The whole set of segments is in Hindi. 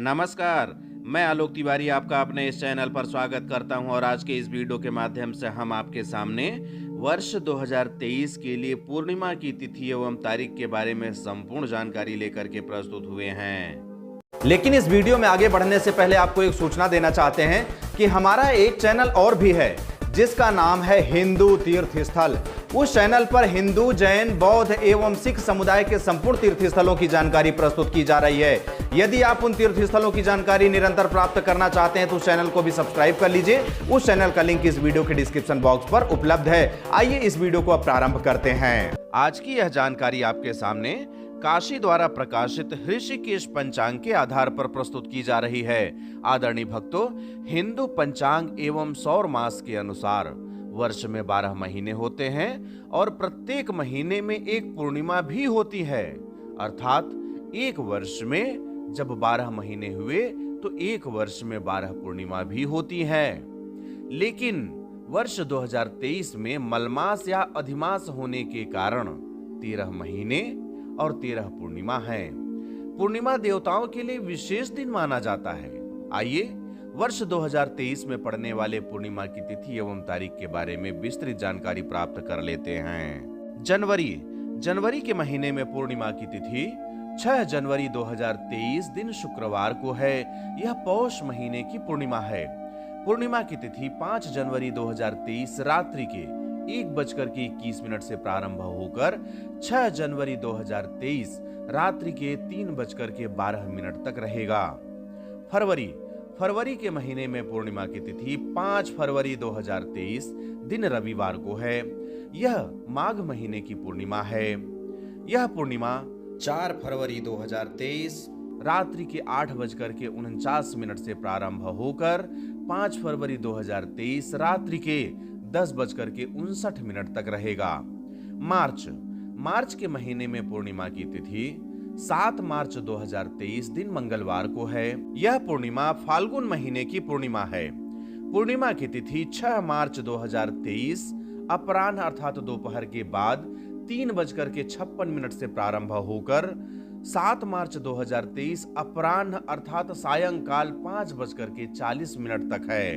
नमस्कार, मैं आलोक तिवारी आपका अपने इस चैनल पर स्वागत करता हूं और आज के इस वीडियो के माध्यम से हम आपके सामने वर्ष 2023 के लिए पूर्णिमा की तिथि एवं तारीख के बारे में संपूर्ण जानकारी लेकर के प्रस्तुत हुए हैं। लेकिन इस वीडियो में आगे बढ़ने से पहले आपको एक सूचना देना चाहते हैं कि हमारा एक चैनल और भी है जिसका नाम है हिंदू तीर्थ स्थल। उस चैनल पर हिंदू, जैन, बौद्ध एवं सिख समुदाय के संपूर्ण तीर्थ स्थलों की जानकारी प्रस्तुत की जा रही है। यदि आप उन तीर्थ स्थलों की जानकारी निरंतर प्राप्त करना चाहते हैं तो उस चैनल को भी सब्सक्राइब कर लीजिए। उस चैनल का लिंक इस वीडियो के डिस्क्रिप्शन बॉक्स पर उपलब्ध है। आइए इस वीडियो को अब प्रारंभ करते हैं। आज की यह जानकारी आपके सामने काशी द्वारा प्रकाशित ऋषिकेश पंचांग के आधार पर प्रस्तुत की जा रही है। आदरणीय भक्तों, हिंदू पंचांग एवं सौर मास के अनुसार वर्ष में 12 महीने होते हैं और प्रत्येक महीने में एक पूर्णिमा भी होती है। अर्थात एक वर्ष में जब 12 महीने हुए तो एक वर्ष में 12 पूर्णिमा भी होती है। लेकिन वर्ष 2023 में मलमास या अधिमास होने के कारण 13 महीने और 13 पूर्णिमा है। पूर्णिमा देवताओं के लिए विशेष दिन माना जाता है। आइए वर्ष 2023 में पड़ने वाले पूर्णिमा की तिथि एवं तारीख के बारे में विस्तृत जानकारी प्राप्त कर लेते हैं। जनवरी के महीने में पूर्णिमा की तिथि 6 जनवरी 2023 दिन शुक्रवार को है। यह पौष महीने की पूर्णिमा है। पूर्णिमा की तिथि 5 जनवरी 2023 रात्रि के 1:21 से प्रारंभ होकर 6 जनवरी 2023 रात्रि के 3:12 तक रहेगा। फरवरी के महीने में पूर्णिमा की तिथि 5 फरवरी 2023 दिन रविवार को है। यह माघ महीने की पूर्णिमा है। यह पूर्णिमा 4 फरवरी 2023 रात्रि के 8:49 से प्रारंभ होकर 5 फरवरी 2023 रात्रि के 10:59 तक रहेगा। मार्च के महीने में पूर्णिमा की तिथि 7 मार्च 2023 दिन मंगलवार को है। यह पूर्णिमा फाल्गुन महीने की पूर्णिमा है। पूर्णिमा की तिथि 6 मार्च 2023 अपराह्न अर्थात दोपहर के बाद 3:56 से प्रारंभ होकर 7 मार्च 2023 अपराह्न अर्थात सायंकाल 5:40 तक है।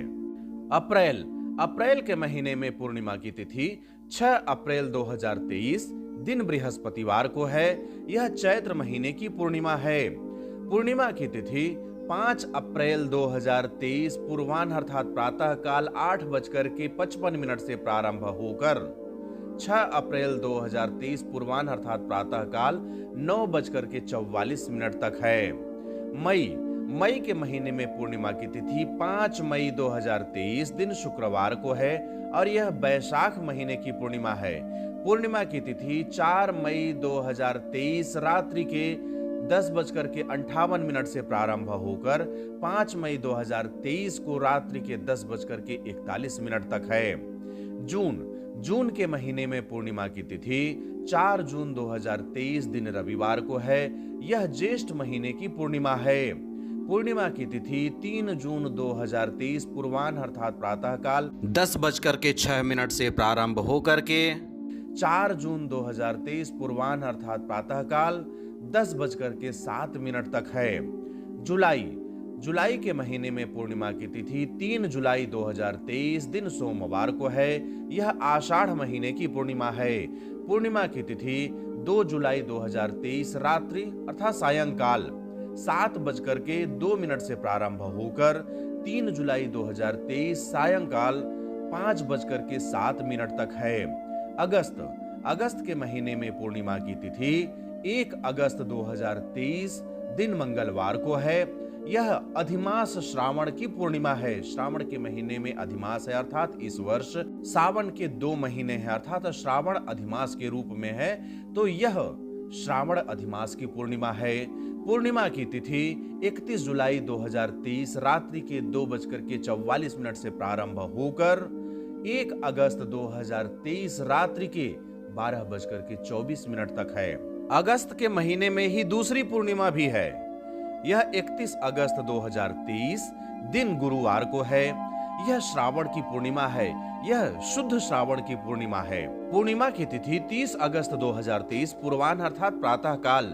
अप्रैल के महीने में पूर्णिमा की तिथि 6 अप्रैल 2023 दिन बृहस्पतिवार को है। यह चैत्र महीने की पूर्णिमा है। पूर्णिमा की तिथि 5 अप्रैल 2023 पूर्वाह्न अर्थात प्रातः काल 8:55 से प्रारंभ होकर 6 अप्रैल 2023 पूर्वाह्न अर्थात प्रातः काल 9:44 तक है। मई के महीने में पूर्णिमा की तिथि 5 मई 2023 दिन शुक्रवार को है और यह बैसाख महीने की पूर्णिमा है। पूर्णिमा की तिथि 4 मई 2023 रात्रि के 10:58 से प्रारंभ होकर 5 मई 2023 को रात्रि के 10:41 तक है। जून के महीने में पूर्णिमा की तिथि 4 जून 2023 दिन रविवार को है। यह ज्येष्ठ महीने की पूर्णिमा है। पूर्णिमा की तिथि 3 जून 2023 पूर्वाह्न अर्थात प्रातः काल 10:06 से प्रारंभ होकर के 4 जून 2023 पूर्वाह्न अर्थात प्रातः काल 10:07 तक है। जुलाई के महीने में पूर्णिमा की तिथि 3 जुलाई 2023 दिन सोमवार को है। यह आषाढ़ महीने की पूर्णिमा है। पूर्णिमा की तिथि 2 जुलाई 2023 रात्रि अर्थात सायंकाल 7:02 से प्रारंभ होकर 3 जुलाई 2023 सायंकाल 5:07 तक है। अगस्त के महीने में पूर्णिमा की तिथि 1 अगस्त 2023 दिन मंगलवार को है। यह अधिमास श्रावण की पूर्णिमा है। श्रावण के महीने में अधिमास है अर्थात इस वर्ष सावन के 2 महीने हैं अर्थात श्रावण अधिमास के रूप में है, तो यह श्रावण अधिमास की पूर्णिमा है। पूर्णिमा की तिथि 31 जुलाई 2023 रात्रि के 2:44 से प्रारंभ होकर 1 अगस्त 2023 रात्रि के 12:24 तक है। अगस्त के महीने में ही दूसरी पूर्णिमा भी है। यह 31 अगस्त 2023 दिन गुरुवार को है। यह श्रावण की पूर्णिमा है। यह शुद्ध श्रावण की पूर्णिमा है। पूर्णिमा की तिथि 30 अगस्त 2023 पूर्वाह्न अर्थात प्रातः काल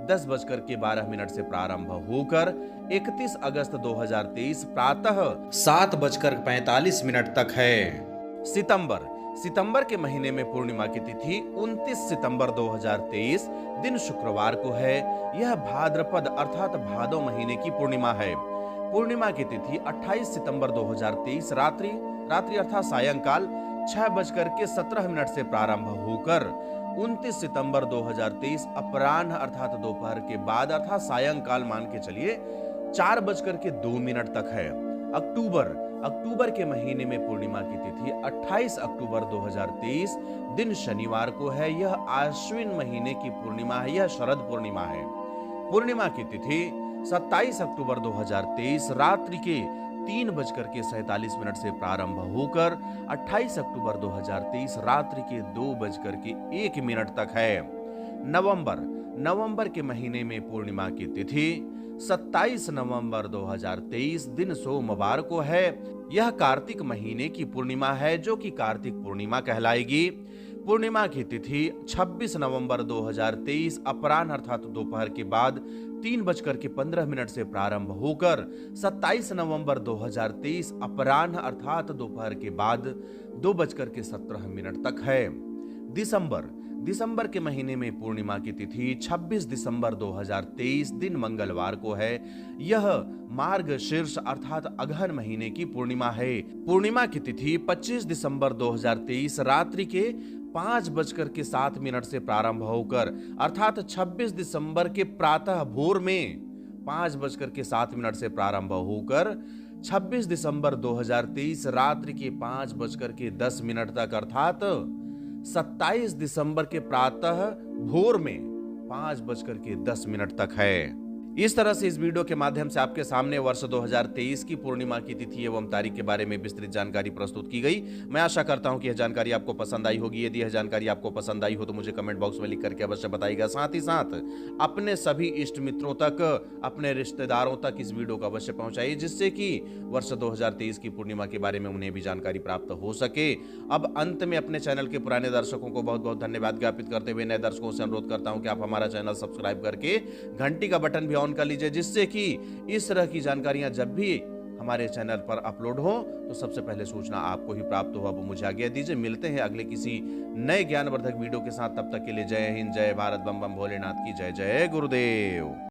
10:12 से प्रारंभ होकर 31 अगस्त 2023 प्रातः 7:45 तक है। सितंबर के महीने में पूर्णिमा की तिथि 29 सितंबर 2023 दिन शुक्रवार को है। यह भाद्रपद अर्थात भादो महीने की पूर्णिमा है। पूर्णिमा की तिथि 28 सितंबर 2023 रात्रि अर्थात सायंकाल 6:17 से प्रारंभ होकर 29 सितंबर 2023 अपराह्न अर्थात दोपहर के बाद अर्थात सायंकाल मान के चलिए 4:02 तक है। अक्टूबर के महीने में पूर्णिमा की तिथि 28 अक्टूबर 2023 दिन शनिवार को है। यह आश्विन महीने की पूर्णिमा है, यह शरद पूर्णिमा है। पूर्णिमा की तिथि 27 अक्टूबर 2023 रात्रि के 3:47 से प्रारंभ होकर 28 अक्टूबर 2023 रात्रि के 2:01 तक है। नवंबर के महीने में पूर्णिमा की तिथि 27 नवंबर 2023 दिन सोमवार को है। यह कार्तिक महीने की पूर्णिमा है जो कि कार्तिक पूर्णिमा कहलाएगी। पूर्णिमा की तिथि 26 नवंबर 2023 अपराह्न अर्थात दोपहर के बाद 3:15 से प्रारंभ होकर 27 नवंबर 2023 अपराह्न अर्थात दोपहर के बाद 2:17 तक है। दिसंबर के महीने में पूर्णिमा की तिथि 26 दिसंबर 2023 दिन मंगलवार को है। यह मार्गशीर्ष अर्थात अगहन महीने की पूर्णिमा है। पूर्णिमा की तिथि 25 दिसंबर 2023 रात्रि के 5:07 से प्रारंभ होकर अर्थात 26 दिसंबर के प्रातः भोर में 5:07 से प्रारंभ होकर 26 दिसंबर 2023 रात्रि के 5:10 तक अर्थात 27 दिसंबर के प्रातः भोर में 5:10 तक है। इस तरह से इस वीडियो के माध्यम से आपके सामने वर्ष 2023 की पूर्णिमा की तिथि एवं तारीख के बारे में विस्तृत जानकारी प्रस्तुत की गई। मैं आशा करता हूं कि यह जानकारी आपको पसंद आई होगी। यदि यह जानकारी आपको पसंद आई हो तो मुझे कमेंट बॉक्स में लिख करके अवश्य बताइएगा। साथ ही साथ अपने सभी इष्ट मित्रों तक, अपने रिश्तेदारों तक इस वीडियो को अवश्य पहुंचाइए, जिससे कि वर्ष 2023 की पूर्णिमा के बारे में उन्हें भी जानकारी प्राप्त हो सके। अब अंत में अपने चैनल के पुराने दर्शकों को बहुत बहुत धन्यवाद ज्ञापित करते हुए नए दर्शकों से अनुरोध करता हूं कि आप हमारा चैनल सब्सक्राइब करके घंटी का बटन भी ऑन कर लीजिए, जिससे कि इस तरह की जानकारियां जब भी हमारे चैनल पर अपलोड हो तो सबसे पहले सूचना आपको ही प्राप्त हो। अब मुझे आज्ञा दीजिए, मिलते हैं अगले किसी नए ज्ञानवर्धक वीडियो के साथ। तब तक के लिए जय हिंद, जय भारत, बम बम भोलेनाथ की जय। जय गुरुदेव।